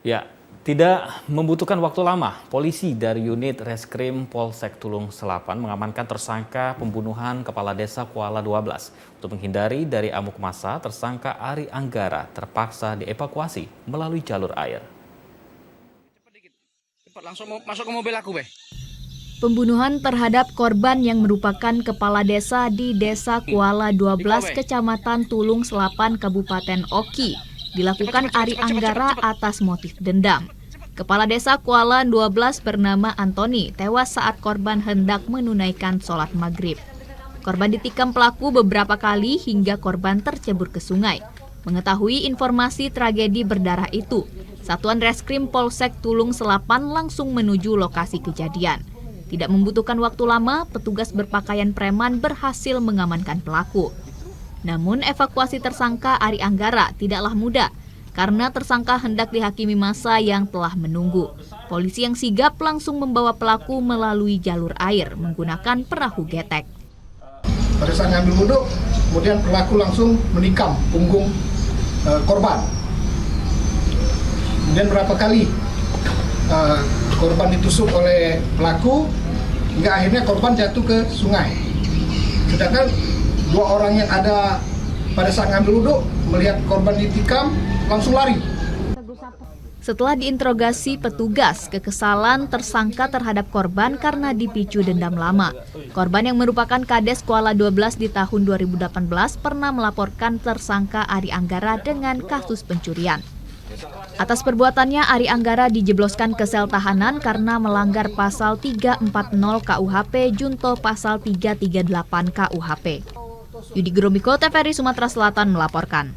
Ya, tidak membutuhkan waktu lama, polisi dari unit Reskrim Polsek Tulung Selapan mengamankan tersangka pembunuhan Kepala Desa Kuala 12. Untuk menghindari dari amuk massa, tersangka Ari Anggara terpaksa dievakuasi melalui jalur air. Cepat langsung masuk ke mobil aku, Beh. Pembunuhan terhadap korban yang merupakan kepala desa di Desa Kuala 12, Kecamatan Tulung Selapan, Kabupaten Oki, dilakukan Ari Anggara atas motif dendam. Kepala Desa Kuala 12 bernama Antoni tewas saat korban hendak menunaikan sholat maghrib. Korban ditikam pelaku beberapa kali hingga korban tercebur ke sungai. Mengetahui informasi tragedi berdarah itu, Satuan Reskrim Polsek Tulung Selapan langsung menuju lokasi kejadian. Tidak membutuhkan waktu lama, petugas berpakaian preman berhasil mengamankan pelaku. Namun evakuasi tersangka Ari Anggara tidaklah mudah, karena tersangka hendak dihakimi massa yang telah menunggu. Polisi yang sigap langsung membawa pelaku melalui jalur air menggunakan perahu getek. Pada saat ngambil wudhu, kemudian pelaku langsung menikam punggung korban. Kemudian berapa kali korban ditusuk oleh pelaku, hingga akhirnya korban jatuh ke sungai. Sedangkan dua orang yang ada pada saat ngambil wudhu melihat korban ditikam, langsung lari. Setelah diinterogasi petugas, kekesalan tersangka terhadap korban karena dipicu dendam lama. Korban yang merupakan Kades Kuala 12 di tahun 2018 pernah melaporkan tersangka Ari Anggara dengan kasus pencurian. Atas perbuatannya, Ari Anggara dijebloskan ke sel tahanan karena melanggar pasal 340 KUHP junto pasal 338 KUHP. Yudi Gromiko, TVRI Sumatera Selatan melaporkan.